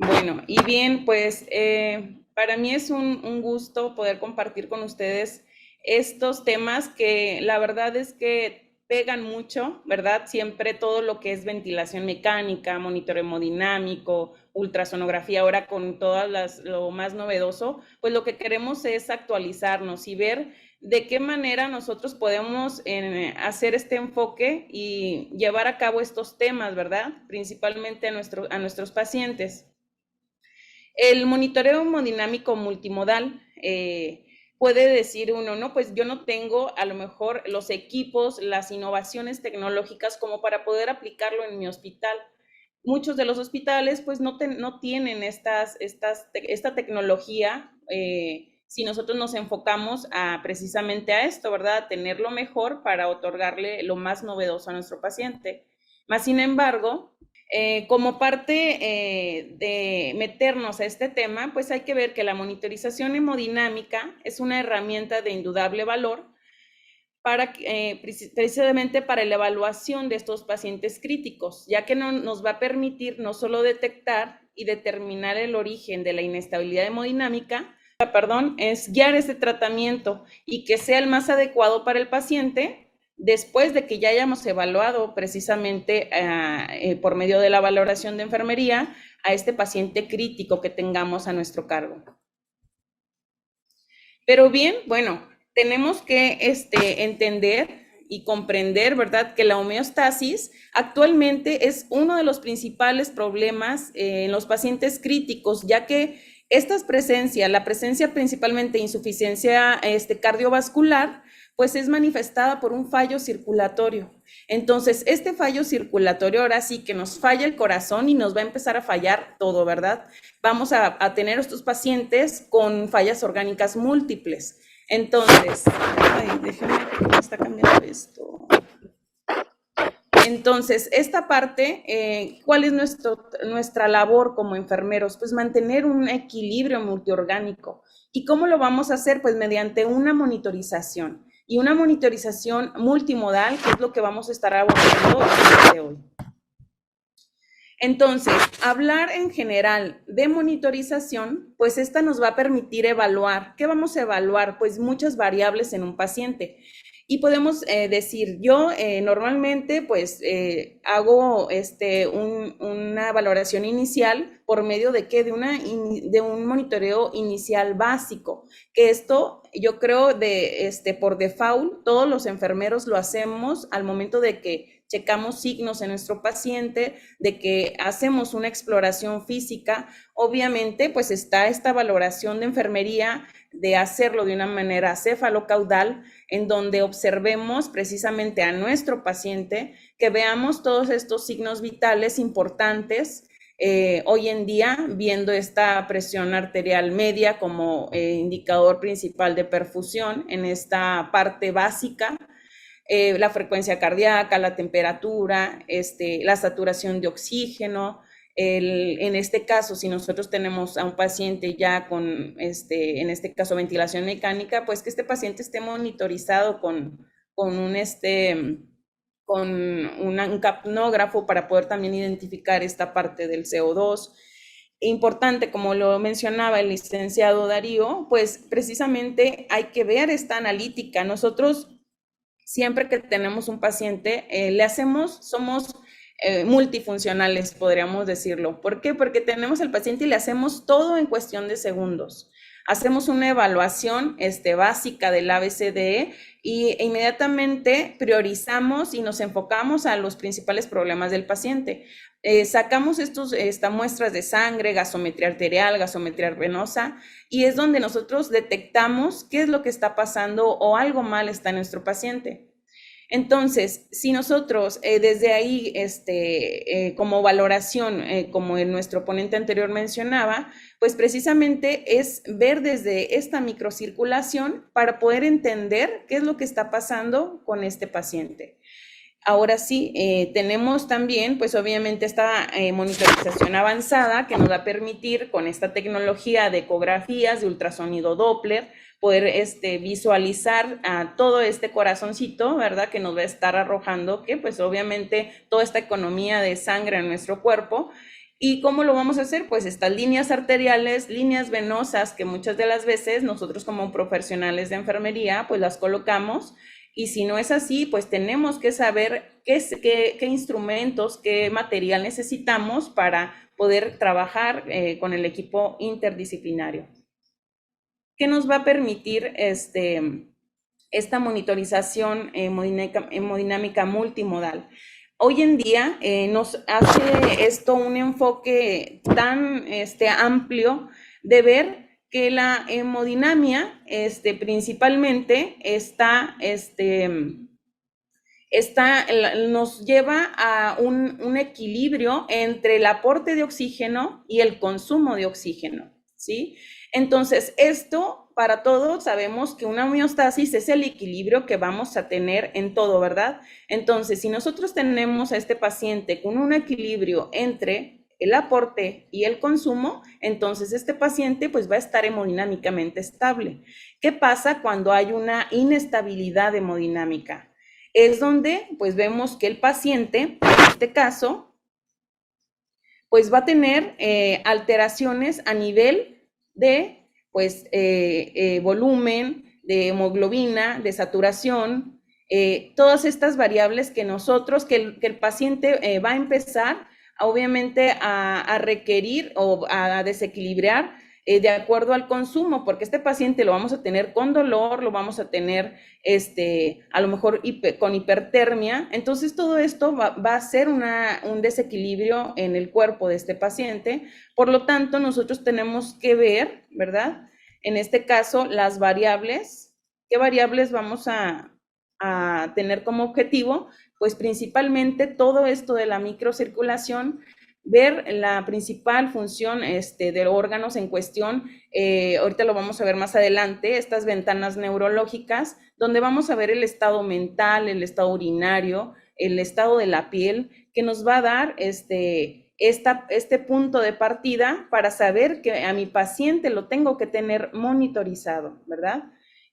Bueno, y bien, pues para mí es un gusto poder compartir con ustedes estos temas que la verdad es que pegan mucho, ¿verdad? Siempre todo lo que es ventilación mecánica, monitoreo hemodinámico, ultrasonografía, ahora con lo más novedoso, pues lo que queremos es actualizarnos y ver de qué manera nosotros podemos hacer este enfoque y llevar a cabo estos temas, ¿verdad? Principalmente a nuestros pacientes. El monitoreo hemodinámico multimodal, puede decir uno, no, pues yo no tengo a lo mejor los equipos, las innovaciones tecnológicas como para poder aplicarlo en mi hospital. Muchos de los hospitales pues no tienen esta tecnología, si nosotros nos enfocamos precisamente a esto, ¿verdad? A tener lo mejor para otorgarle lo más novedoso a nuestro paciente. Más sin embargo, como parte de meternos a este tema, pues hay que ver que la monitorización hemodinámica es una herramienta de indudable valor precisamente para la evaluación de estos pacientes críticos, ya que nos va a permitir no solo detectar y determinar el origen de la inestabilidad hemodinámica, es guiar ese tratamiento y que sea el más adecuado para el paciente después de que ya hayamos evaluado precisamente por medio de la valoración de enfermería a este paciente crítico que tengamos a nuestro cargo. Pero bien, bueno, tenemos que entender y comprender, ¿verdad?, que la homeostasis actualmente es uno de los principales problemas en los pacientes críticos, ya que la presencia principalmente de insuficiencia cardiovascular, pues es manifestada por un fallo circulatorio. Entonces, este fallo circulatorio ahora sí que nos falla el corazón y nos va a empezar a fallar todo, ¿verdad? Vamos a tener estos pacientes con fallas orgánicas múltiples. Entonces, déjenme ver cómo está cambiando esto. Entonces, esta parte, ¿cuál es nuestra labor como enfermeros? Pues mantener un equilibrio multiorgánico. ¿Y cómo lo vamos a hacer? Pues mediante una monitorización. Y una monitorización multimodal, que es lo que vamos a estar abordando el día de hoy. Entonces, hablar en general de monitorización, pues esta nos va a permitir evaluar. ¿Qué vamos a evaluar? Pues muchas variables en un paciente. Y podemos decir, yo normalmente pues hago una valoración inicial por medio de qué, de un monitoreo inicial básico, que esto yo creo por default todos los enfermeros lo hacemos al momento de que checamos signos en nuestro paciente, de que hacemos una exploración física. Obviamente pues está esta valoración de enfermería de hacerlo de una manera cefalocaudal, en donde observemos precisamente a nuestro paciente, que veamos todos estos signos vitales importantes. Hoy en día, viendo esta presión arterial media como indicador principal de perfusión en esta parte básica, la frecuencia cardíaca, la temperatura, la saturación de oxígeno. En este caso, si nosotros tenemos a un paciente ya con, en este caso, ventilación mecánica, pues que este paciente esté monitorizado con un capnógrafo para poder también identificar esta parte del CO2. Importante, como lo mencionaba el licenciado Darío, pues precisamente hay que ver esta analítica. Nosotros siempre que tenemos un paciente, somos multifuncionales, podríamos decirlo. ¿Por qué? Porque tenemos al paciente y le hacemos todo en cuestión de segundos. Hacemos una evaluación básica del ABCDE y inmediatamente priorizamos y nos enfocamos a los principales problemas del paciente. Sacamos estas muestras de sangre, gasometría arterial, gasometría venosa, y es donde nosotros detectamos qué es lo que está pasando o algo mal está en nuestro paciente. Entonces, si nosotros desde ahí, como valoración, como nuestro ponente anterior mencionaba, pues precisamente es ver desde esta microcirculación para poder entender qué es lo que está pasando con este paciente. Ahora sí, tenemos también, pues obviamente esta monitorización avanzada que nos va a permitir con esta tecnología de ecografías, de ultrasonido Doppler, poder visualizar a todo este corazoncito, ¿verdad? Que nos va a estar arrojando que pues obviamente toda esta economía de sangre en nuestro cuerpo ¿Y cómo lo vamos a hacer? Pues estas líneas arteriales, líneas venosas, que muchas de las veces nosotros como profesionales de enfermería, pues las colocamos. Y si no es así, pues tenemos que saber qué instrumentos, qué material necesitamos para poder trabajar con el equipo interdisciplinario. ¿Qué nos va a permitir esta monitorización hemodinámica multimodal? Hoy en día nos hace esto un enfoque tan amplio de ver que la hemodinamia principalmente nos lleva a un equilibrio entre el aporte de oxígeno y el consumo de oxígeno, ¿sí? Entonces, esto para todos sabemos que una homeostasis es el equilibrio que vamos a tener en todo, ¿verdad? Entonces, si nosotros tenemos a este paciente con un equilibrio entre el aporte y el consumo, entonces este paciente pues va a estar hemodinámicamente estable. ¿Qué pasa cuando hay una inestabilidad hemodinámica? Es donde pues vemos que el paciente, en este caso, pues va a tener alteraciones a nivel de pues volumen, de hemoglobina, de saturación, todas estas variables que el paciente va a empezar obviamente a requerir o a desequilibrar de acuerdo al consumo, porque este paciente lo vamos a tener con dolor, lo vamos a tener a lo mejor con hipertermia. Entonces todo esto va a ser un desequilibrio en el cuerpo de este paciente. Por lo tanto, nosotros tenemos que ver, ¿verdad? En este caso, las variables, ¿qué variables vamos a tener como objetivo? Pues principalmente todo esto de la microcirculación, ver la principal función de órganos en cuestión. Ahorita lo vamos a ver más adelante, estas ventanas neurológicas, donde vamos a ver el estado mental, el estado urinario, el estado de la piel, que nos va a dar este punto de partida para saber que a mi paciente lo tengo que tener monitorizado, ¿verdad?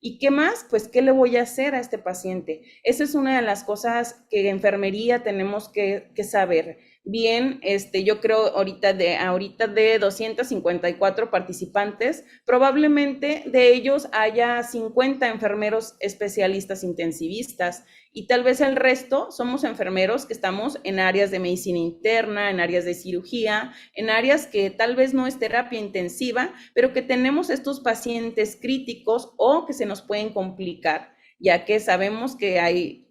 ¿Y qué más? Pues, ¿qué le voy a hacer a este paciente? Esa es una de las cosas que en enfermería tenemos que saber. Bien, yo creo ahorita de 254 participantes, probablemente de ellos haya 50 enfermeros especialistas intensivistas y tal vez el resto somos enfermeros que estamos en áreas de medicina interna, en áreas de cirugía, en áreas que tal vez no es terapia intensiva, pero que tenemos estos pacientes críticos o que se nos pueden complicar, ya que sabemos que hay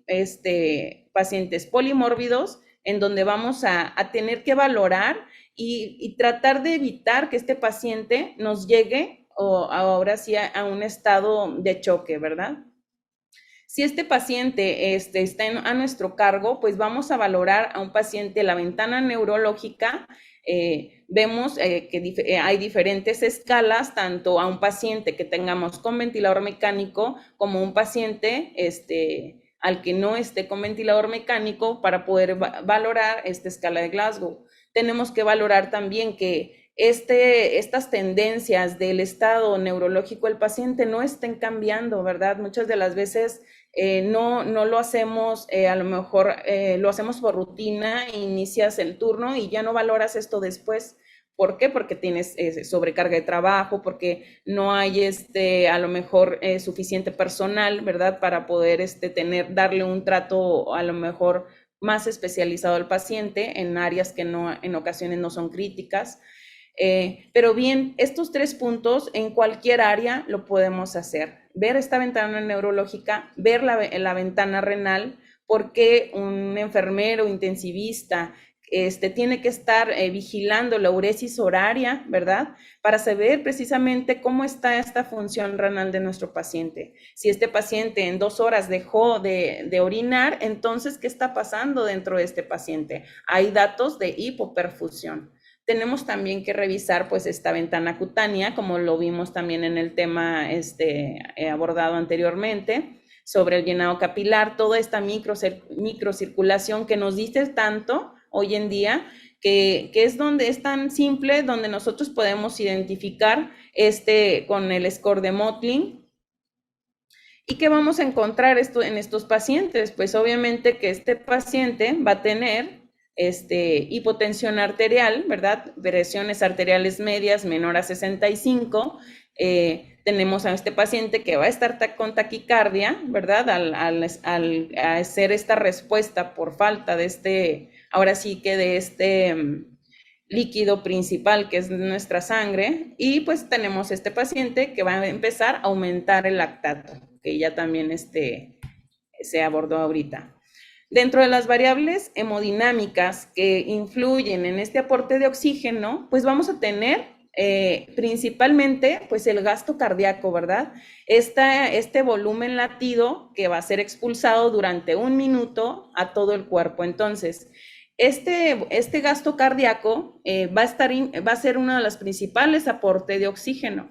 pacientes polimórbidos en donde vamos a tener que valorar y tratar de evitar que este paciente nos llegue o ahora sí a un estado de choque, ¿verdad? Si este paciente está a nuestro cargo, pues vamos a valorar a un paciente la ventana neurológica. Vemos que hay diferentes escalas, tanto a un paciente que tengamos con ventilador mecánico como un paciente al que no esté con ventilador mecánico para poder valorar esta escala de Glasgow. Tenemos que valorar también que estas tendencias del estado neurológico del paciente no estén cambiando, ¿verdad? Muchas de las veces no lo hacemos, a lo mejor lo hacemos por rutina, inicias el turno y ya no valoras esto después. ¿Por qué? Porque tienes sobrecarga de trabajo, porque no hay a lo mejor suficiente personal, ¿verdad? Para poder darle un trato a lo mejor más especializado al paciente en áreas que en ocasiones no son críticas. Pero bien, estos 3 puntos en cualquier área lo podemos hacer. Ver esta ventana neurológica, ver la ventana renal, porque un enfermero intensivista tiene que estar vigilando la uresis horaria, ¿verdad? Para saber precisamente cómo está esta función renal de nuestro paciente. Si este paciente en 2 horas dejó de orinar, entonces, ¿qué está pasando dentro de este paciente? Hay datos de hipoperfusión. Tenemos también que revisar pues esta ventana cutánea, como lo vimos también en el tema abordado anteriormente, sobre el llenado capilar, toda esta microcirculación que nos dice tanto hoy en día, que es donde es tan simple, donde nosotros podemos identificar con el score de Motling. ¿Y qué vamos a encontrar en estos pacientes? Pues obviamente que este paciente va a tener hipotensión arterial, ¿verdad? Presiones arteriales medias menor a 65. Tenemos a este paciente que va a estar con taquicardia, ¿verdad? Al hacer esta respuesta por falta de ahora sí que de líquido principal que es nuestra sangre, y pues tenemos este paciente que va a empezar a aumentar el lactato, que ya también se abordó ahorita. Dentro de las variables hemodinámicas que influyen en este aporte de oxígeno, pues vamos a tener principalmente pues el gasto cardíaco, ¿verdad? Este volumen latido que va a ser expulsado durante 1 minuto a todo el cuerpo. Entonces, este gasto cardíaco va a ser uno de los principales aportes de oxígeno,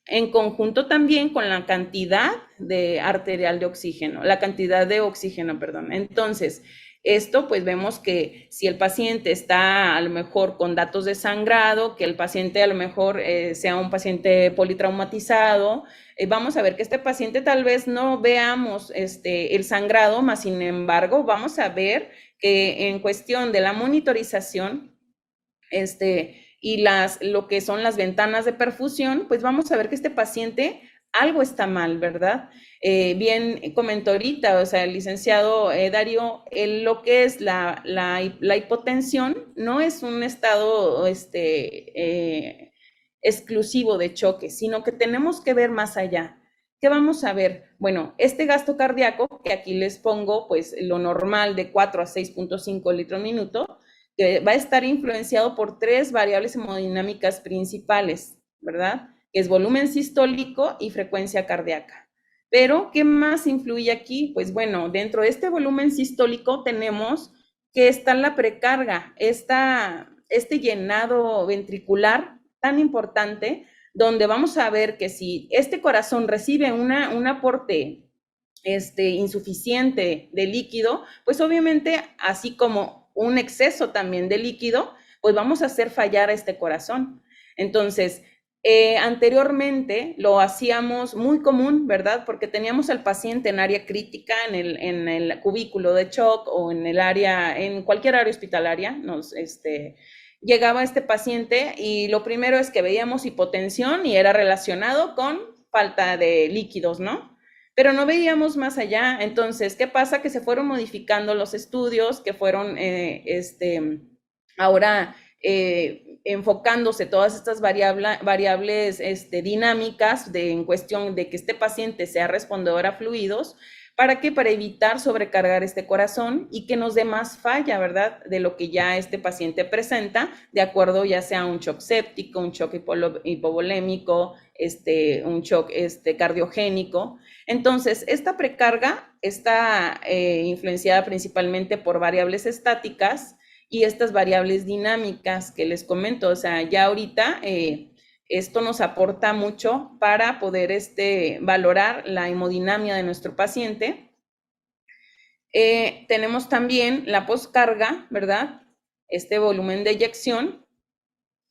en conjunto también con la cantidad arterial de oxígeno, la cantidad de oxígeno, perdón. Entonces, esto pues vemos que si el paciente está a lo mejor con datos de sangrado, que el paciente a lo mejor sea un paciente politraumatizado, vamos a ver que este paciente tal vez no veamos el sangrado, más sin embargo vamos a ver que en cuestión de la monitorización y lo que son las ventanas de perfusión, pues vamos a ver que este paciente algo está mal, ¿verdad? Bien comentó ahorita, o sea, el licenciado Darío, lo que es la hipotensión no es un estado exclusivo de choque, sino que tenemos que ver más allá. ¿Qué vamos a ver? Bueno, este gasto cardíaco, que aquí les pongo pues lo normal de 4 a 6.5 litros minuto, que va a estar influenciado por 3 variables hemodinámicas principales, ¿verdad? Que es volumen sistólico y frecuencia cardíaca. Pero, ¿qué más influye aquí? Pues bueno, dentro de este volumen sistólico tenemos que está la precarga, este llenado ventricular tan importante, donde vamos a ver que si este corazón recibe un aporte insuficiente de líquido, pues obviamente, así como un exceso también de líquido, pues vamos a hacer fallar a este corazón. Entonces, anteriormente lo hacíamos muy común, ¿verdad? Porque teníamos al paciente en área crítica, en el cubículo de shock o en cualquier área hospitalaria, llegaba este paciente y lo primero es que veíamos hipotensión y era relacionado con falta de líquidos, ¿no? Pero no veíamos más allá. Entonces, ¿qué pasa? Que se fueron modificando los estudios, que fueron ahora enfocándose todas estas variables dinámicas en cuestión de que este paciente sea respondedor a fluidos. ¿Para qué? Para evitar sobrecargar este corazón y que nos dé más falla, ¿verdad? De lo que ya este paciente presenta, de acuerdo ya sea un shock séptico, un shock hipovolémico, un shock cardiogénico. Entonces, esta precarga está influenciada principalmente por variables estáticas y estas variables dinámicas que les comento. O sea, ya ahorita esto nos aporta mucho para poder valorar la hemodinamia de nuestro paciente. Tenemos también la poscarga, ¿verdad? Este volumen de eyección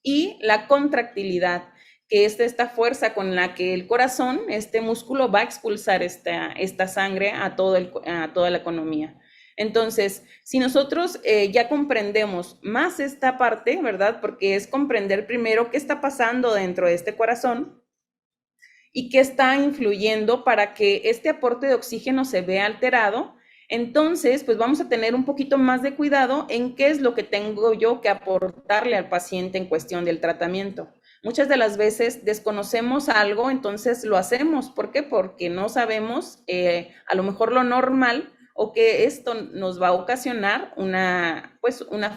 y la contractilidad, que es esta fuerza con la que el corazón, este músculo, va a expulsar esta sangre a toda la economía. Entonces, si nosotros ya comprendemos más esta parte, ¿verdad? Porque es comprender primero qué está pasando dentro de este corazón y qué está influyendo para que este aporte de oxígeno se vea alterado. Entonces, pues vamos a tener un poquito más de cuidado en qué es lo que tengo yo que aportarle al paciente en cuestión del tratamiento. Muchas de las veces desconocemos algo, entonces lo hacemos. ¿Por qué? Porque no sabemos a lo mejor lo normal, o que esto nos va a ocasionar una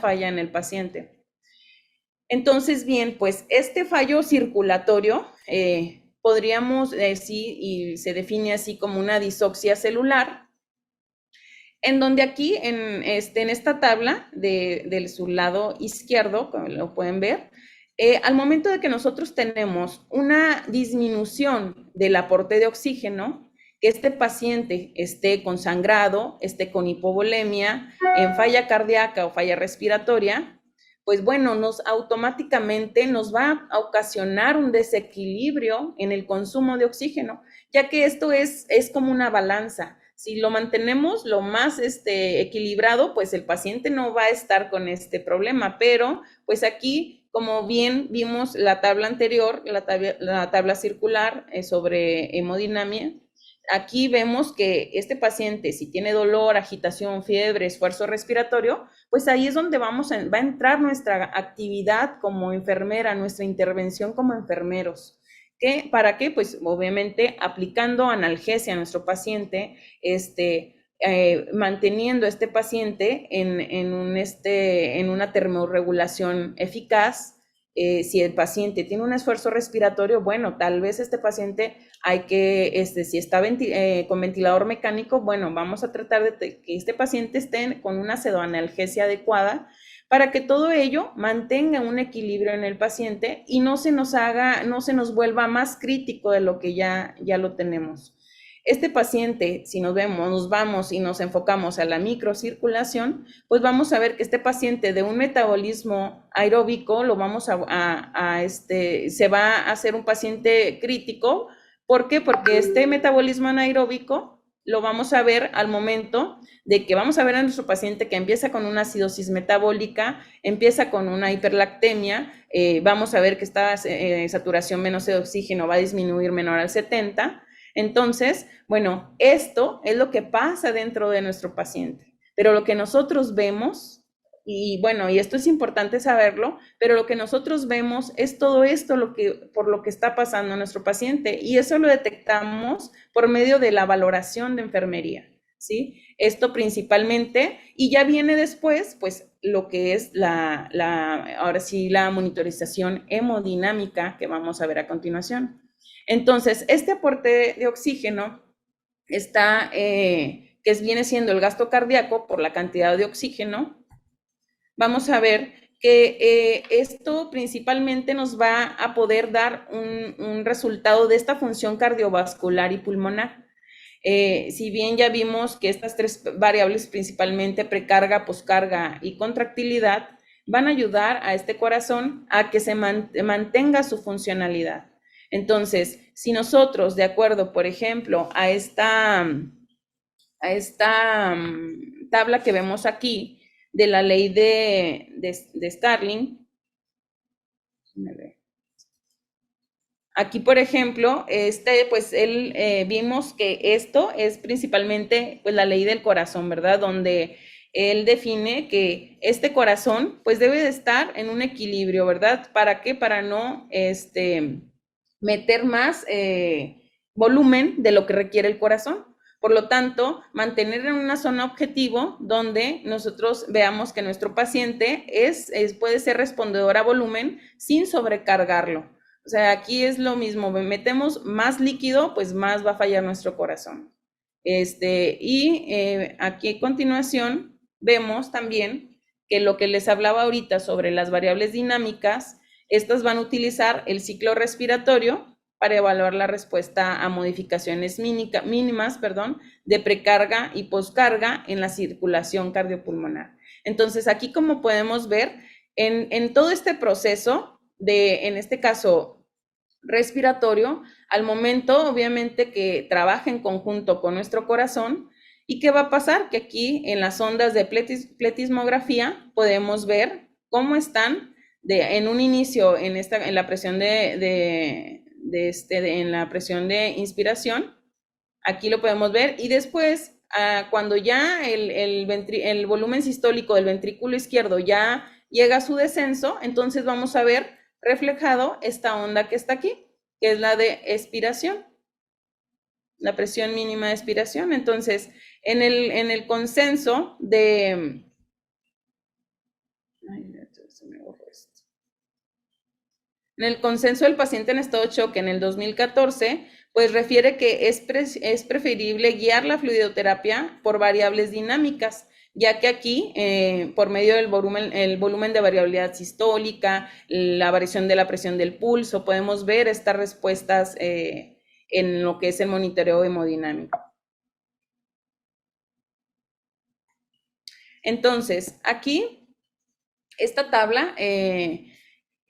falla en el paciente. Entonces, bien, pues este fallo circulatorio podríamos decir, y se define así como una disoxia celular, en donde aquí en esta tabla del su lado izquierdo, como lo pueden ver, al momento de que nosotros tenemos una disminución del aporte de oxígeno, que este paciente esté con sangrado, esté con hipovolemia, en falla cardíaca o falla respiratoria, pues bueno, automáticamente nos va a ocasionar un desequilibrio en el consumo de oxígeno, ya que esto es como una balanza. Si lo mantenemos lo más equilibrado, pues el paciente no va a estar con este problema, pero pues aquí, como bien vimos la tabla anterior, la tabla circular sobre hemodinamia, aquí vemos que este paciente, si tiene dolor, agitación, fiebre, esfuerzo respiratorio, pues ahí es donde va a entrar nuestra actividad como enfermera, nuestra intervención como enfermeros. ¿Para qué? Pues obviamente aplicando analgesia a nuestro paciente, manteniendo a este paciente en una termorregulación eficaz. Si el paciente tiene un esfuerzo respiratorio, bueno, tal vez este paciente hay que, si está con ventilador mecánico, bueno, vamos a tratar de que este paciente esté con una pseudoanalgesia adecuada para que todo ello mantenga un equilibrio en el paciente y no se nos vuelva más crítico de lo que ya lo tenemos. Este paciente, si nos vamos y nos enfocamos a la microcirculación, pues vamos a ver que este paciente de un metabolismo aeróbico se va a hacer un paciente crítico. ¿Por qué? Porque este metabolismo anaeróbico lo vamos a ver al momento de que vamos a ver a nuestro paciente que empieza con una acidosis metabólica, empieza con una hiperlactemia, vamos a ver que esta saturación menos de oxígeno va a disminuir menor al 70. Entonces, bueno, esto es lo que pasa dentro de nuestro paciente, pero lo que nosotros vemos, y bueno, y esto es importante saberlo, pero lo que nosotros vemos es todo esto por lo que está pasando en nuestro paciente, y eso lo detectamos por medio de la valoración de enfermería, ¿sí? Esto principalmente, y ya viene después, pues, lo que es ahora sí, la monitorización hemodinámica que vamos a ver a continuación. Entonces, este aporte de oxígeno viene siendo el gasto cardíaco por la cantidad de oxígeno. Vamos a ver que esto principalmente nos va a poder dar un resultado de esta función cardiovascular y pulmonar. Si bien ya vimos que estas tres variables, principalmente precarga, poscarga y contractilidad, van a ayudar a este corazón a que se mantenga su funcionalidad. Entonces, si nosotros, de acuerdo, por ejemplo, a esta tabla que vemos aquí de la ley de Starling, aquí, por ejemplo, pues vimos que esto es principalmente pues la ley del corazón, ¿verdad? Donde él define que este corazón pues debe de estar en un equilibrio, ¿verdad? ¿Para qué? Para no meter más volumen de lo que requiere el corazón. Por lo tanto, mantener en una zona objetivo donde nosotros veamos que nuestro paciente puede ser respondedor a volumen sin sobrecargarlo. O sea, aquí es lo mismo, metemos más líquido, pues más va a fallar nuestro corazón. Aquí a continuación vemos también que lo que les hablaba ahorita sobre las variables dinámicas, estas van a utilizar el ciclo respiratorio para evaluar la respuesta a modificaciones mínimas de precarga y poscarga en la circulación cardiopulmonar. Entonces, aquí como podemos ver, en todo este proceso en este caso, respiratorio, al momento, obviamente, que trabaja en conjunto con nuestro corazón. ¿Y qué va a pasar? Que aquí en las ondas de pletismografía podemos ver cómo están en un inicio en la presión en la presión de inspiración. Aquí lo podemos ver, y después cuando ya el volumen sistólico del ventrículo izquierdo ya llega a su descenso, entonces vamos a ver reflejado esta onda que está aquí, que es la de expiración, la presión mínima de expiración. Entonces, en el consenso de... En el consenso del paciente en estado de shock en el 2014, pues refiere que es preferible guiar la fluidoterapia por variables dinámicas, ya que aquí, por medio del volumen de variabilidad sistólica, la variación de la presión del pulso, podemos ver estas respuestas en lo que es el monitoreo hemodinámico. Entonces, aquí, esta tabla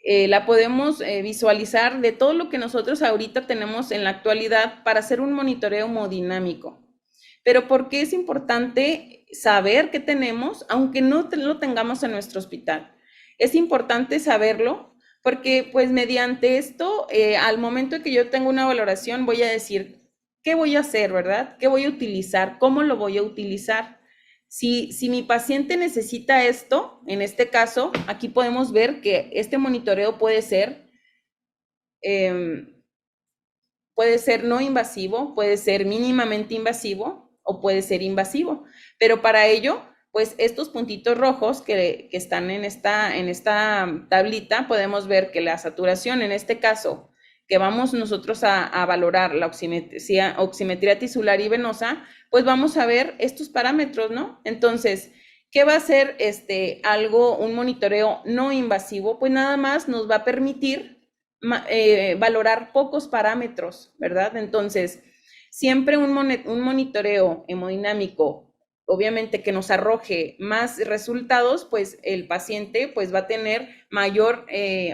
la podemos visualizar de todo lo que nosotros ahorita tenemos en la actualidad para hacer un monitoreo hemodinámico. Pero ¿por qué es importante saber qué tenemos, aunque no lo tengamos en nuestro hospital? Es importante saberlo porque pues mediante esto, al momento de que yo tengo una valoración, voy a decir, ¿qué voy a hacer, verdad? ¿Qué voy a utilizar? ¿Cómo lo voy a utilizar? Si mi paciente necesita esto, en este caso, aquí podemos ver que este monitoreo eh, puede ser no invasivo, puede ser mínimamente invasivo o puede ser invasivo. Pero para ello, pues estos puntitos rojos que están en esta tablita, podemos ver que la saturación, en este caso, que vamos nosotros a valorar la oximetría tisular y venosa, pues vamos a ver estos parámetros, ¿no? Entonces, ¿qué va a ser un monitoreo no invasivo? Pues nada más nos va a permitir valorar pocos parámetros, ¿verdad? Entonces, siempre un monitoreo hemodinámico, obviamente que nos arroje más resultados, pues el paciente pues va a tener mayor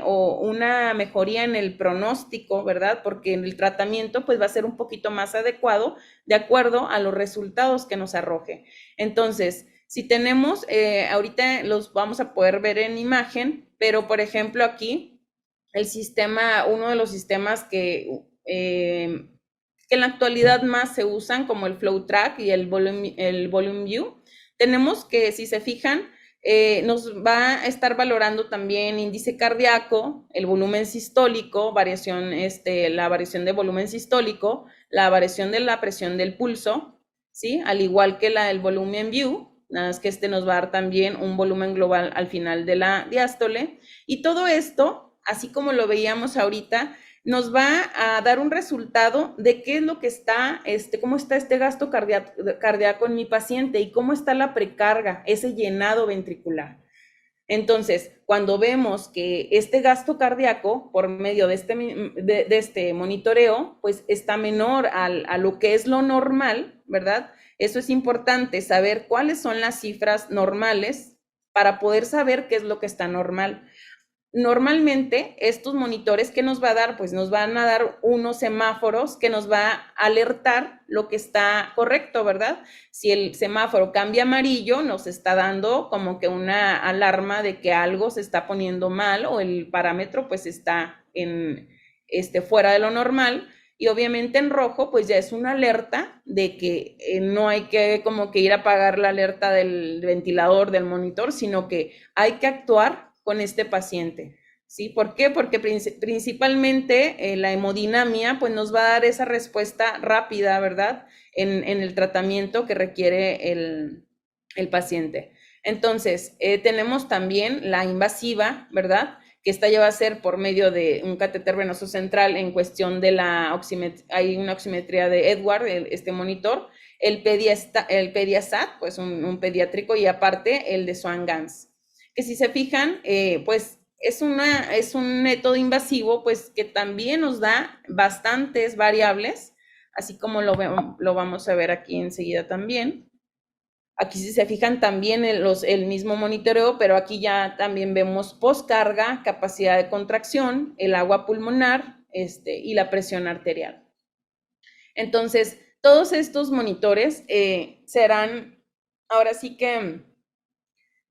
o una mejoría en el pronóstico, ¿verdad? Porque en el tratamiento pues va a ser un poquito más adecuado de acuerdo a los resultados que nos arroje. Entonces, si tenemos, ahorita los vamos a poder ver en imagen, pero por ejemplo aquí, uno de los sistemas que en la actualidad más se usan, como el FlowTrack y el Volume View, tenemos que, si se fijan, nos va a estar valorando también índice cardíaco, el volumen sistólico, la variación de volumen sistólico, la variación de la presión del pulso, ¿sí? Al igual que el Volumen View, nada más que nos va a dar también un volumen global al final de la diástole. Y todo esto, así como lo veíamos ahorita, nos va a dar un resultado de qué es lo que está, cómo está este gasto cardíaco en mi paciente y cómo está la precarga, ese llenado ventricular. Entonces, cuando vemos que este gasto cardíaco, por medio de este monitoreo, pues está menor a lo que es lo normal, ¿verdad? Eso es importante, saber cuáles son las cifras normales para poder saber qué es lo que está normal. Normalmente estos monitores que nos va a dar, pues nos van a dar unos semáforos que nos va a alertar lo que está correcto, ¿verdad? Si el semáforo cambia amarillo, nos está dando como que una alarma de que algo se está poniendo mal o el parámetro pues está fuera de lo normal. Y obviamente en rojo, pues ya es una alerta de que no hay que como que ir a apagar la alerta del ventilador, del monitor, sino que hay que actuar con este paciente, ¿sí? ¿Por qué? Porque principalmente la hemodinamia pues nos va a dar esa respuesta rápida, ¿verdad? En el tratamiento que requiere el paciente. Entonces, tenemos también la invasiva, ¿verdad? Que esta ya va a ser por medio de un catéter venoso central en cuestión de hay una oximetría de Edward, este monitor, el Pediasat, pues un pediátrico, y aparte el de Swan-Ganz. Que si se fijan, pues es un método invasivo, pues que también nos da bastantes variables, así como lo vamos a ver aquí enseguida también. Aquí si se fijan también el mismo monitoreo, pero aquí ya también vemos postcarga, capacidad de contracción, el agua pulmonar, y la presión arterial. Entonces, todos estos monitores serán ahora sí que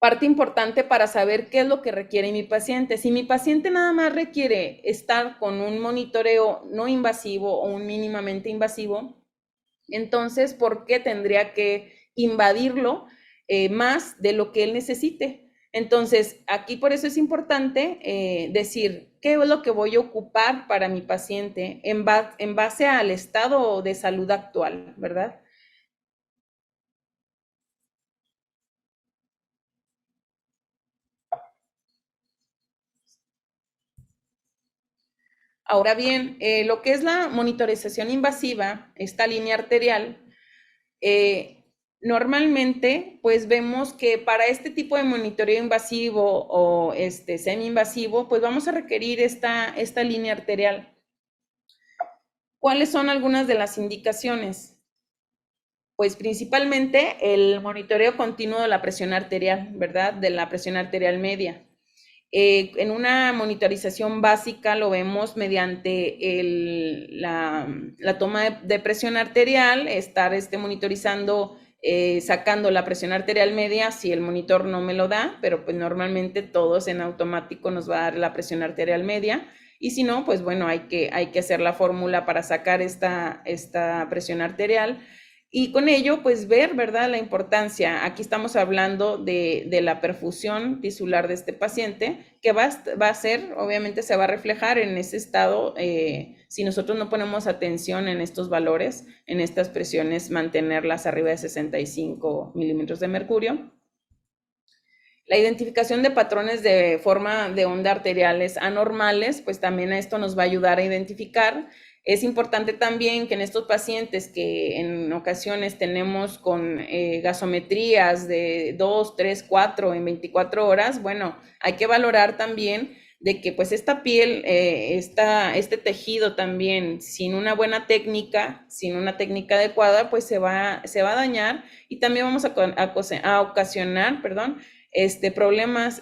parte importante para saber qué es lo que requiere mi paciente. Si mi paciente nada más requiere estar con un monitoreo no invasivo o un mínimamente invasivo, entonces, ¿por qué tendría que invadirlo más de lo que él necesite? Entonces, aquí por eso es importante decir qué es lo que voy a ocupar para mi paciente en base al estado de salud actual, ¿verdad? Ahora bien, lo que es la monitorización invasiva, esta línea arterial, normalmente pues vemos que para este tipo de monitoreo invasivo o semi-invasivo, pues vamos a requerir esta línea arterial. ¿Cuáles son algunas de las indicaciones? Pues principalmente el monitoreo continuo de la presión arterial, ¿verdad? De la presión arterial media. En una monitorización básica lo vemos mediante la toma de presión arterial, estar monitorizando, sacando la presión arterial media si el monitor no me lo da, pero pues normalmente todos en automático nos va a dar la presión arterial media. Y si no, pues bueno, hay que hacer la fórmula para sacar esta presión arterial. Y con ello, pues ver, ¿verdad?, la importancia. Aquí estamos hablando de la perfusión tisular de este paciente, que va a ser, obviamente se va a reflejar en ese estado, si nosotros no ponemos atención en estos valores, en estas presiones, mantenerlas arriba de 65 milímetros de mercurio. La identificación de patrones de forma de onda arteriales anormales, pues también a esto nos va a ayudar a identificar. Es importante también que en estos pacientes que en ocasiones tenemos con gasometrías de 2, 3, 4 en 24 horas, bueno, hay que valorar también de que pues esta piel, este tejido también, sin una buena técnica, sin una técnica adecuada, pues se va a dañar y también vamos a ocasionar, problemas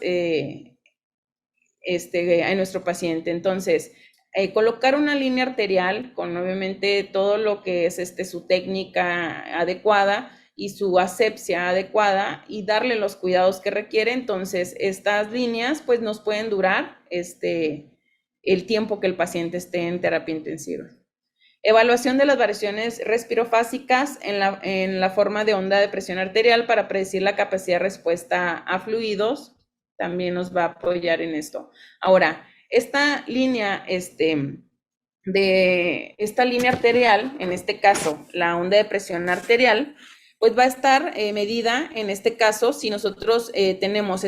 a nuestro paciente. Entonces, colocar una línea arterial con obviamente todo lo que es su técnica adecuada y su asepsia adecuada y darle los cuidados que requiere. Entonces, estas líneas pues nos pueden durar el tiempo que el paciente esté en terapia intensiva. Evaluación de las variaciones respirofásicas en la forma de onda de presión arterial para predecir la capacidad de respuesta a fluidos, también nos va a apoyar en esto. Ahora, esta línea, esta línea arterial, en este caso, la onda de presión arterial, pues va a estar medida, en este caso, si nosotros tenemos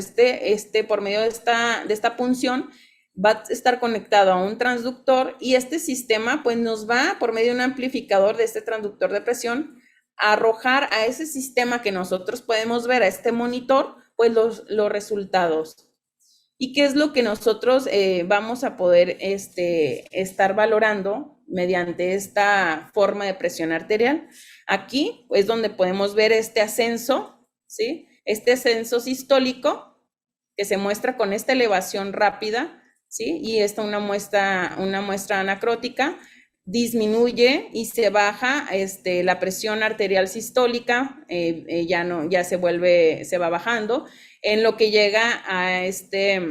por medio de esta punción, va a estar conectado a un transductor y este sistema pues nos va, por medio de un amplificador de este transductor de presión, a arrojar a ese sistema que nosotros podemos ver, a este monitor, pues los resultados. ¿Y qué es lo que nosotros vamos a poder estar valorando mediante esta forma de presión arterial? Aquí es donde podemos ver este ascenso, ¿sí? Este ascenso sistólico que se muestra con esta elevación rápida, ¿sí? Y una muestra anacrótica, disminuye y se baja la presión arterial sistólica, ya se va bajando, en lo que llega a este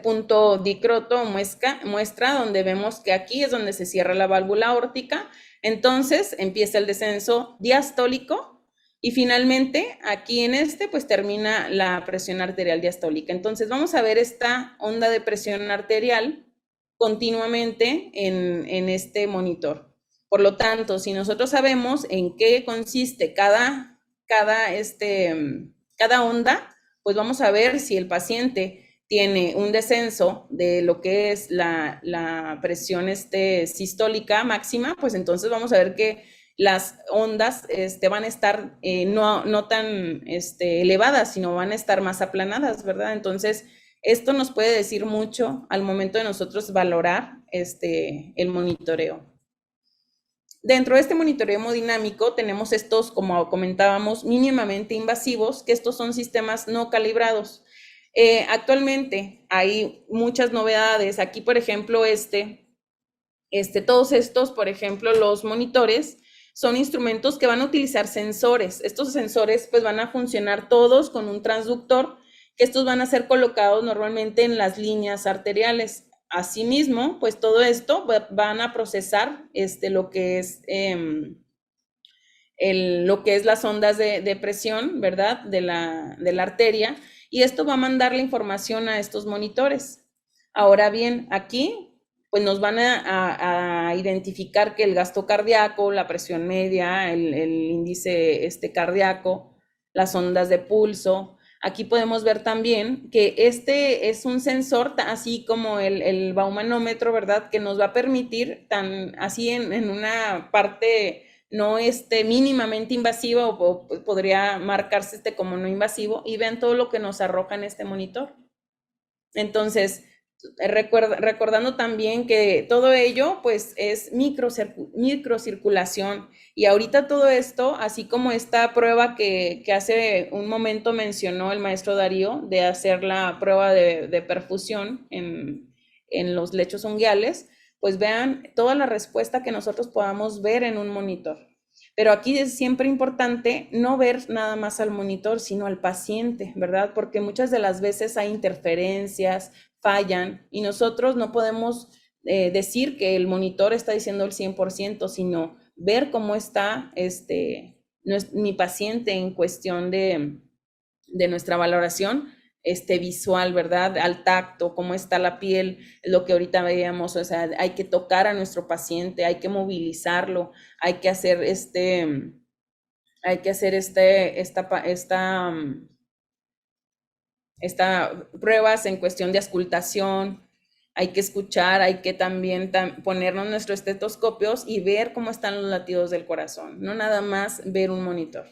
punto dicroto muestra donde vemos que aquí es donde se cierra la válvula aórtica. Entonces empieza el descenso diastólico y finalmente aquí en pues termina la presión arterial diastólica. Entonces vamos a ver esta onda de presión arterial continuamente en este monitor. Por lo tanto, si nosotros sabemos en qué consiste cada onda, pues vamos a ver si el paciente tiene un descenso de lo que es la presión sistólica máxima, pues entonces vamos a ver que las ondas van a estar no tan elevadas, sino van a estar más aplanadas, ¿verdad? Entonces, esto nos puede decir mucho al momento de nosotros valorar el monitoreo. Dentro de este monitoreo hemodinámico tenemos estos, como comentábamos, mínimamente invasivos, que estos son sistemas no calibrados. Actualmente hay muchas novedades. Aquí, por ejemplo, todos estos, por ejemplo, los monitores son instrumentos que van a utilizar sensores. Estos sensores pues van a funcionar todos con un transductor, que estos van a ser colocados normalmente en las líneas arteriales. Asimismo, pues todo esto van a procesar lo que es las ondas de presión, ¿verdad? De la arteria, y esto va a mandar la información a estos monitores. Ahora bien, aquí pues nos van a identificar que el gasto cardíaco, la presión media, el índice cardíaco, las ondas de pulso. Aquí podemos ver también que este es un sensor, así como el baumanómetro, ¿verdad? Que nos va a permitir, así en una parte no mínimamente invasiva o podría marcarse como no invasivo, y vean todo lo que nos arroja en este monitor. Entonces, Recordando también que todo ello pues es microcirculación y ahorita todo esto, así como esta prueba que hace un momento mencionó el maestro Darío de hacer la prueba de perfusión en los lechos unguiales, pues vean toda la respuesta que nosotros podamos ver en un monitor. Pero aquí es siempre importante no ver nada más al monitor, sino al paciente, ¿verdad? Porque muchas de las veces hay interferencias, fallan y nosotros no podemos decir que el monitor está diciendo el 100%, sino ver cómo está mi paciente en cuestión de nuestra valoración visual, ¿verdad? Al tacto, cómo está la piel, lo que ahorita veíamos, o sea, hay que tocar a nuestro paciente, hay que movilizarlo, hay que hacer pruebas en cuestión de auscultación, hay que escuchar, hay que también ponernos nuestros estetoscopios y ver cómo están los latidos del corazón, no nada más ver un monitor.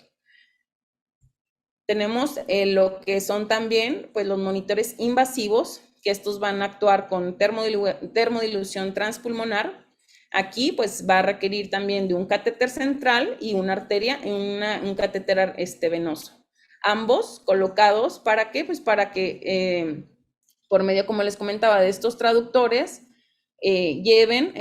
Tenemos lo que son también pues los monitores invasivos, que estos van a actuar con termodilución transpulmonar. Aquí pues va a requerir también de un catéter central y una arteria, un catéter venoso. Ambos colocados, ¿para qué? Pues para que por medio, como les comentaba, de estos traductores, lleven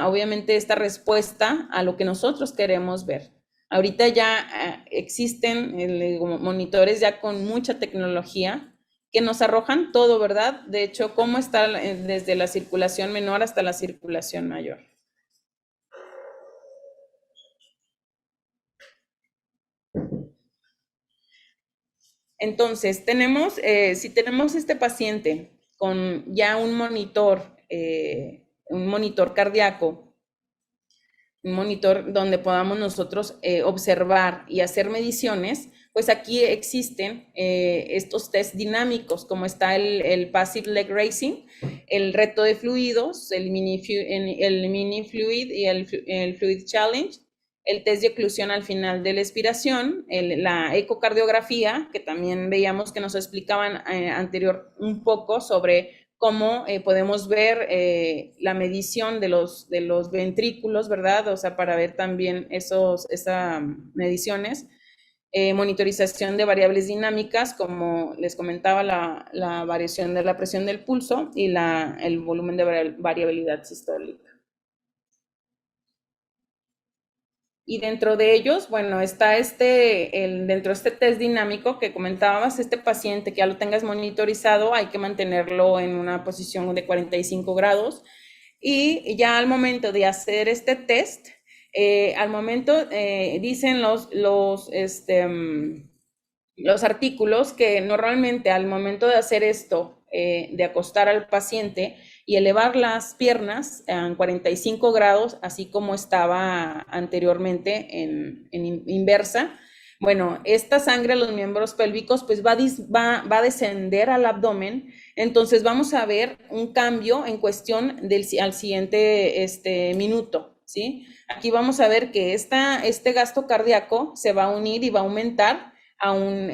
obviamente esta respuesta a lo que nosotros queremos ver. Ahorita ya existen monitores ya con mucha tecnología que nos arrojan todo, ¿verdad? De hecho, cómo está desde la circulación menor hasta la circulación mayor. Entonces, si tenemos este paciente con ya un monitor cardíaco, un monitor donde podamos nosotros observar y hacer mediciones, pues aquí existen estos test dinámicos, como está el Passive Leg Raising, el reto de fluidos, el mini fluid y el Fluid Challenge, el test de oclusión al final de la expiración, la ecocardiografía, que también veíamos que nos explicaban anterior un poco sobre cómo podemos ver la medición de los ventrículos, ¿verdad? O sea, para ver también esas mediciones. Monitorización de variables dinámicas, como les comentaba, la variación de la presión del pulso y el volumen de variabilidad sistólica. Y dentro de ellos, bueno, está dentro de este test dinámico que comentábamos, este paciente que ya lo tengas monitorizado, hay que mantenerlo en una posición de 45 grados. Y ya al momento de hacer este test, dicen los artículos que normalmente al momento de hacer esto, de acostar al paciente y elevar las piernas en 45 grados, así como estaba anteriormente en inversa, bueno, esta sangre a los miembros pélvicos pues va a descender al abdomen, entonces vamos a ver un cambio en cuestión al siguiente minuto, ¿sí? Aquí vamos a ver que este gasto cardíaco se va a unir y va a aumentar a un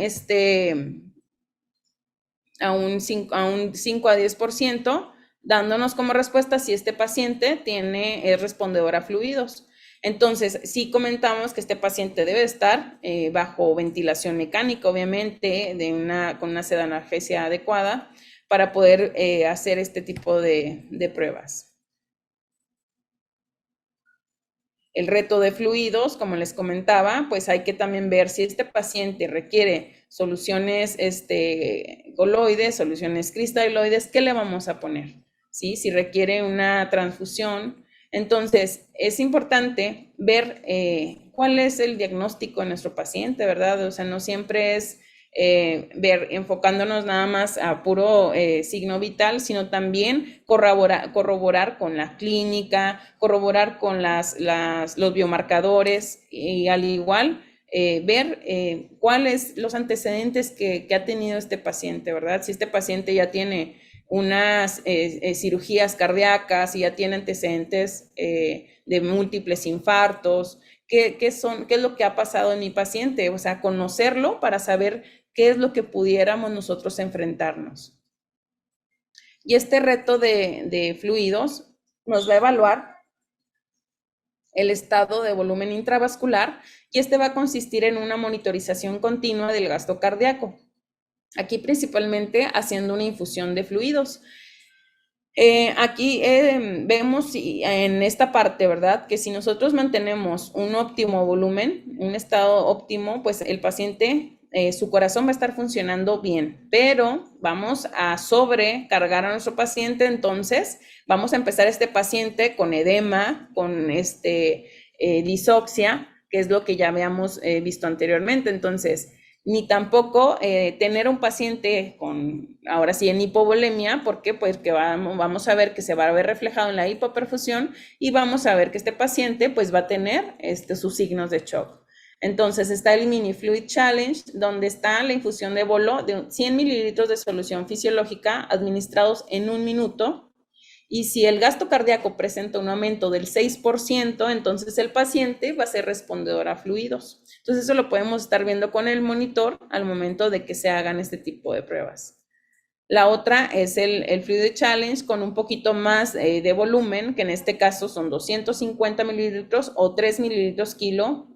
5 a 10%, dándonos como respuesta si este paciente es respondedor a fluidos. Entonces, sí comentamos que este paciente debe estar bajo ventilación mecánica, obviamente, con una sedanalgesia adecuada para poder hacer este tipo de pruebas. El reto de fluidos, como les comentaba, pues hay que también ver si este paciente requiere soluciones coloides, soluciones cristaloides, ¿qué le vamos a poner? ¿Sí? Si requiere una transfusión. Entonces, es importante ver cuál es el diagnóstico de nuestro paciente, ¿verdad? O sea, no siempre es enfocándonos nada más a puro signo vital, sino también corroborar con la clínica, corroborar con los biomarcadores y al igual ver cuáles los antecedentes que ha tenido este paciente, ¿verdad? Si este paciente ya tiene unas cirugías cardíacas y ya tiene antecedentes de múltiples infartos, ¿qué es lo que ha pasado en mi paciente? O sea, conocerlo para saber qué es lo que pudiéramos nosotros enfrentarnos. Y este reto de fluidos nos va a evaluar el estado de volumen intravascular y este va a consistir en una monitorización continua del gasto cardíaco. Aquí principalmente haciendo una infusión de fluidos. Aquí vemos en esta parte, ¿verdad? Que si nosotros mantenemos un óptimo volumen, un estado óptimo, pues el paciente, su corazón va a estar funcionando bien, pero vamos a sobrecargar a nuestro paciente, entonces vamos a empezar este paciente con edema, con disoxia, que es lo que ya habíamos visto anteriormente. Entonces, ni tampoco tener un paciente con, ahora sí, en hipovolemia, porque pues que vamos a ver que se va a ver reflejado en la hipoperfusión y vamos a ver que este paciente pues va a tener sus signos de shock. Entonces está el Mini Fluid Challenge, donde está la infusión de bolo de 100 mililitros de solución fisiológica administrados en 1 minuto. Y si el gasto cardíaco presenta un aumento del 6%, entonces el paciente va a ser respondedor a fluidos. Entonces eso lo podemos estar viendo con el monitor al momento de que se hagan este tipo de pruebas. La otra es el Fluid Challenge con un poquito más de volumen, que en este caso son 250 mililitros o 3 mililitros kilo,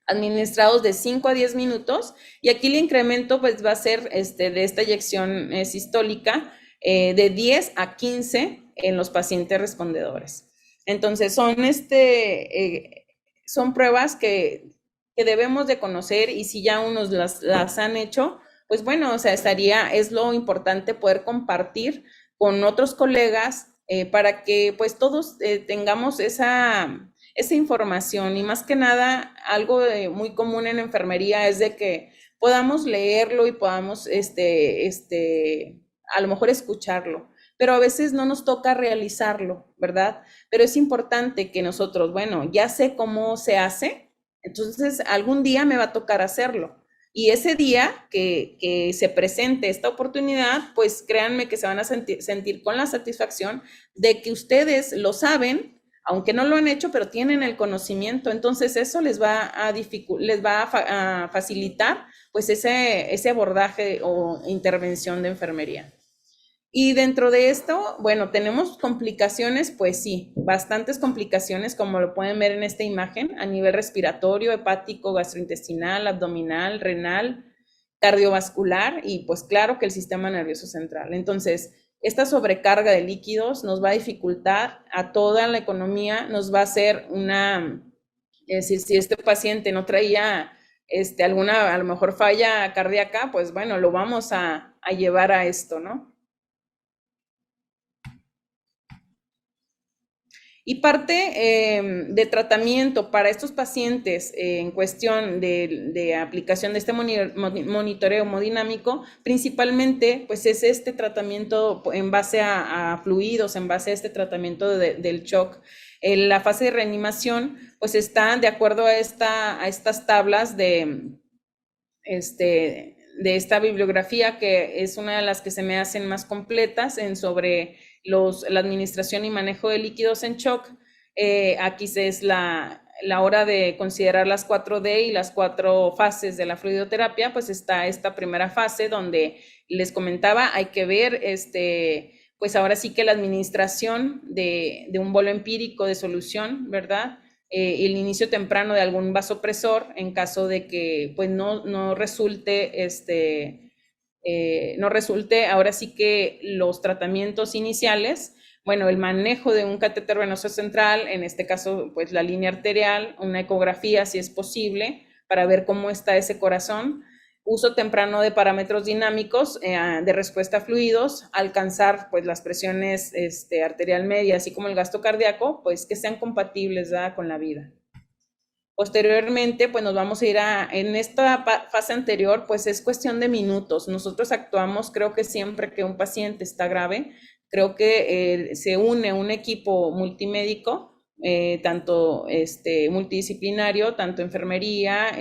administrados de 5 a 10 minutos. Y aquí el incremento pues va a ser de esta eyección sistólica de 10 a 15 en los pacientes respondedores. Entonces son pruebas que debemos de conocer, y si ya unos las han hecho, pues bueno, o sea, es lo importante poder compartir con otros colegas para que pues todos tengamos esa información. Y más que nada, algo muy común en enfermería es de que podamos leerlo y podamos a lo mejor escucharlo, pero a veces no nos toca realizarlo, ¿verdad? Pero es importante que nosotros, bueno, ya sé cómo se hace, entonces algún día me va a tocar hacerlo. Y ese día que se presente esta oportunidad, pues créanme que se van a sentir con la satisfacción de que ustedes lo saben, aunque no lo han hecho, pero tienen el conocimiento. Entonces eso les va a facilitar pues ese abordaje o intervención de enfermería. Y dentro de esto, bueno, tenemos complicaciones, pues sí, bastantes complicaciones, como lo pueden ver en esta imagen, a nivel respiratorio, hepático, gastrointestinal, abdominal, renal, cardiovascular y pues claro que el sistema nervioso central. Entonces, esta sobrecarga de líquidos nos va a dificultar a toda la economía, nos va a hacer es decir, si este paciente no traía alguna, a lo mejor falla cardíaca, pues bueno, lo vamos a llevar a esto, ¿no? Y parte de tratamiento para estos pacientes en cuestión de aplicación de este monitoreo hemodinámico, principalmente pues es este tratamiento en base a fluidos, en base a este tratamiento del shock. En la fase de reanimación pues está de acuerdo a estas tablas de esta bibliografía, que es una de las que se me hacen más completas sobre la administración y manejo de líquidos en shock. Aquí es la hora de considerar las 4D y las 4 fases de la fluidoterapia. Pues está esta primera fase donde les comentaba, hay que ver pues ahora sí que la administración de un bolo empírico de solución, ¿verdad? El inicio temprano de algún vasopresor en caso de que pues no resulte ahora sí que los tratamientos iniciales. Bueno, el manejo de un catéter venoso central, en este caso pues la línea arterial, una ecografía si es posible para ver cómo está ese corazón, uso temprano de parámetros dinámicos de respuesta a fluidos, alcanzar pues las presiones arterial media, así como el gasto cardíaco, pues que sean compatibles, ¿verdad?, con la vida. Posteriormente, pues nos vamos a ir en esta fase anterior, pues es cuestión de minutos. Nosotros actuamos, creo que siempre que un paciente está grave, creo que se une un equipo multimédico, tanto multidisciplinario, tanto enfermería,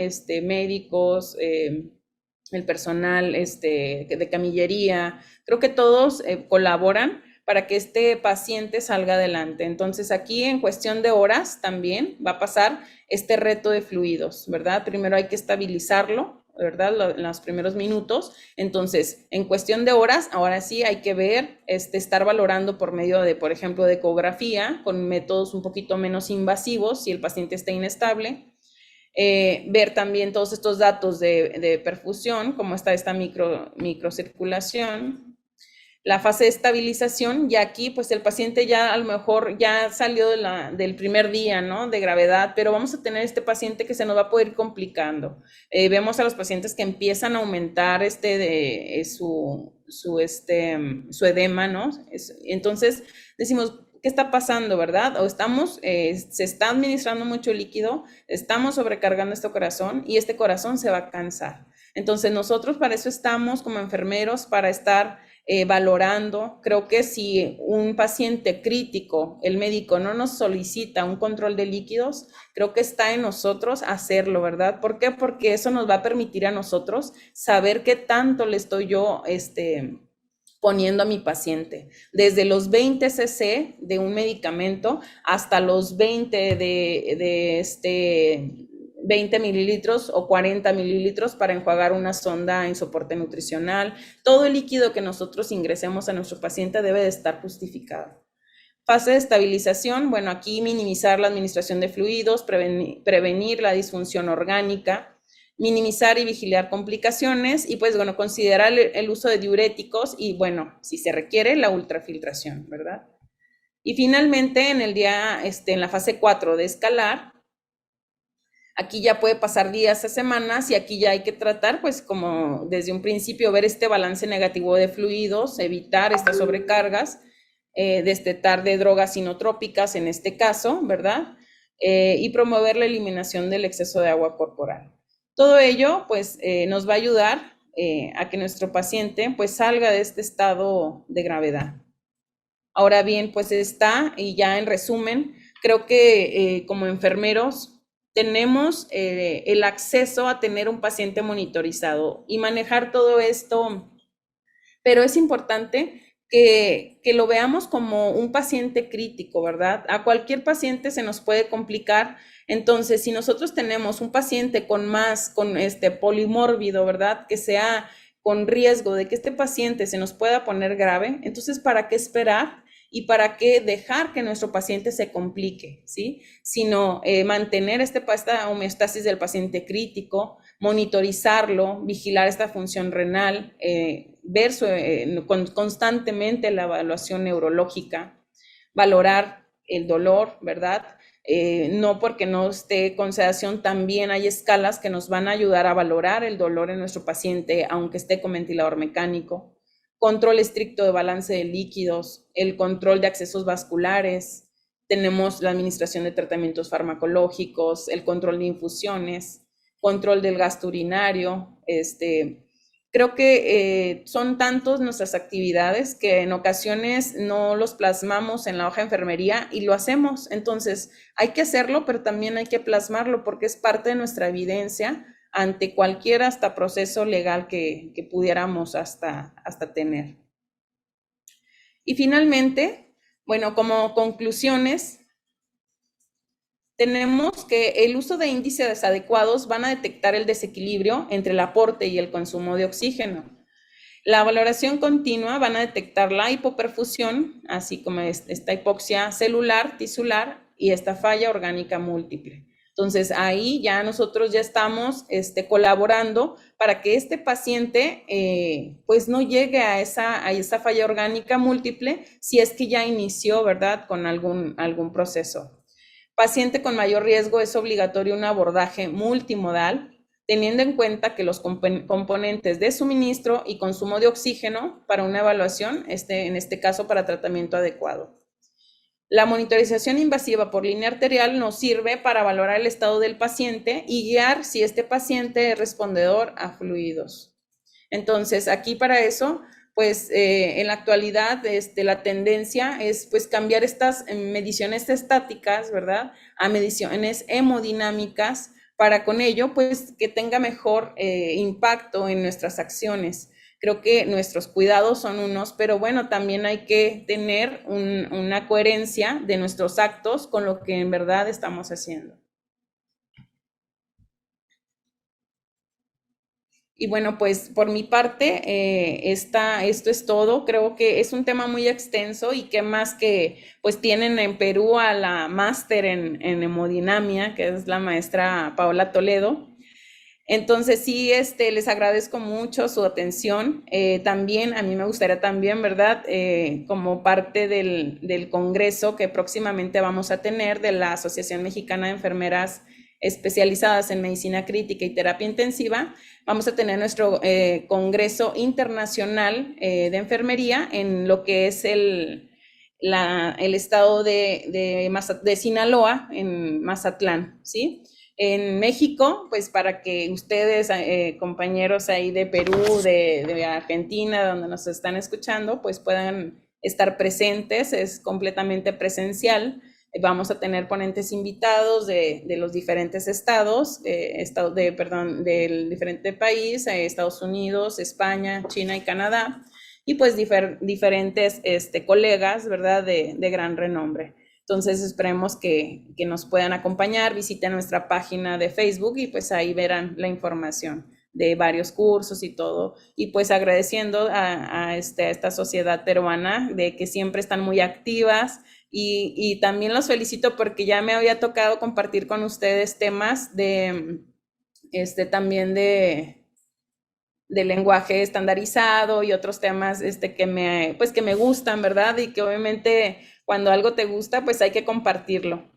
médicos, el personal de camillería, creo que todos colaboran para que este paciente salga adelante. Entonces aquí en cuestión de horas también va a pasar este reto de fluidos, ¿verdad? Primero hay que estabilizarlo ¿verdad? En los primeros minutos. Entonces, en cuestión de horas, ahora sí hay que ver, estar valorando por medio de, por ejemplo, de ecografía, con métodos un poquito menos invasivos si el paciente está inestable. Ver también todos estos datos de perfusión, cómo está esta microcirculación. La fase de estabilización, y aquí pues el paciente ya a lo mejor ya salió del primer día, ¿no? De gravedad, pero vamos a tener este paciente que se nos va a poder ir complicando. Vemos a los pacientes que empiezan a aumentar su edema, ¿no? Entonces decimos, ¿qué está pasando, verdad? O se está administrando mucho líquido, estamos sobrecargando este corazón y este corazón se va a cansar. Entonces nosotros para eso estamos como enfermeros, para estar valorando. Creo que si un paciente crítico, el médico no nos solicita un control de líquidos, creo que está en nosotros hacerlo, ¿verdad? ¿Por qué? Porque eso nos va a permitir a nosotros saber qué tanto le estoy yo poniendo a mi paciente, desde los 20 cc de un medicamento hasta los 20 mililitros o 40 mililitros para enjuagar una sonda en soporte nutricional. Todo el líquido que nosotros ingresemos a nuestro paciente debe de estar justificado. Fase de estabilización, bueno, aquí minimizar la administración de fluidos, prevenir la disfunción orgánica, minimizar y vigilar complicaciones y pues bueno, considerar el uso de diuréticos y bueno, si se requiere, la ultrafiltración, ¿verdad? Y finalmente en la fase 4 de escalar, aquí ya puede pasar días a semanas y aquí ya hay que tratar, pues como desde un principio, ver este balance negativo de fluidos, evitar estas sobrecargas, destetar de drogas inotrópicas en este caso, ¿verdad? Y promover la eliminación del exceso de agua corporal. Todo ello, pues, nos va a ayudar a que nuestro paciente, pues, salga de este estado de gravedad. Ahora bien, pues y ya en resumen, creo que como enfermeros tenemos el acceso a tener un paciente monitorizado y manejar todo esto, pero es importante que lo veamos como un paciente crítico, ¿verdad? A cualquier paciente se nos puede complicar. Entonces, si nosotros tenemos un paciente con polimórbido, ¿verdad? Que sea con riesgo de que este paciente se nos pueda poner grave, entonces, ¿para qué esperar? ¿Y para qué dejar que nuestro paciente se complique? ¿Sí? Sino mantener esta homeostasis del paciente crítico, monitorizarlo, vigilar esta función renal, ver constantemente la evaluación neurológica, valorar el dolor, ¿verdad? No porque no esté con sedación, también hay escalas que nos van a ayudar a valorar el dolor en nuestro paciente, aunque esté con ventilador mecánico. Control estricto de balance de líquidos, el control de accesos vasculares, tenemos la administración de tratamientos farmacológicos, el control de infusiones, control del gasto urinario. Creo que son tantos nuestras actividades que en ocasiones no los plasmamos en la hoja de enfermería y lo hacemos. Entonces, hay que hacerlo, pero también hay que plasmarlo porque es parte de nuestra evidencia ante cualquier hasta proceso legal que pudiéramos hasta tener. Y finalmente, bueno, como conclusiones, tenemos que el uso de índices adecuados van a detectar el desequilibrio entre el aporte y el consumo de oxígeno. La valoración continua van a detectar la hipoperfusión, así como esta hipoxia celular, tisular y esta falla orgánica múltiple. Entonces ahí ya nosotros ya estamos colaborando para que este paciente pues no llegue a esa falla orgánica múltiple si es que ya inició, ¿verdad?, con algún proceso. Paciente con mayor riesgo, es obligatorio un abordaje multimodal, teniendo en cuenta que los componentes de suministro y consumo de oxígeno para una evaluación, en este caso para tratamiento adecuado. La monitorización invasiva por línea arterial nos sirve para valorar el estado del paciente y guiar si este paciente es respondedor a fluidos. Entonces, aquí para eso, pues en la actualidad la tendencia es pues cambiar estas mediciones estáticas, ¿verdad?, a mediciones hemodinámicas para con ello pues que tenga mejor impacto en nuestras acciones. Creo que nuestros cuidados son unos, pero bueno, también hay que tener una coherencia de nuestros actos con lo que en verdad estamos haciendo. Y bueno, pues por mi parte, esto es todo. Creo que es un tema muy extenso y que más que, pues tienen en Perú a la máster en hemodinamia, que es la maestra Paola Toledo. Entonces sí, les agradezco mucho su atención. También a mí me gustaría también, ¿verdad? Como parte del congreso que próximamente vamos a tener de la Asociación Mexicana de Enfermeras especializadas en medicina crítica y terapia intensiva, vamos a tener nuestro congreso internacional de enfermería en lo que es el estado de Sinaloa, en Mazatlán, ¿sí? En México, pues para que ustedes, compañeros ahí de Perú, de Argentina, donde nos están escuchando, pues puedan estar presentes, es completamente presencial. Vamos a tener ponentes invitados de los diferentes estados, perdón, del diferente país, Estados Unidos, España, China y Canadá, y pues diferentes colegas, ¿verdad?, de gran renombre. Entonces esperemos que nos puedan acompañar, visiten nuestra página de Facebook y pues ahí verán la información de varios cursos y todo. Y pues agradeciendo a esta sociedad peruana de que siempre están muy activas y también los felicito porque ya me había tocado compartir con ustedes temas también de lenguaje estandarizado y otros temas que me gustan, ¿verdad? Y que obviamente cuando algo te gusta, pues hay que compartirlo.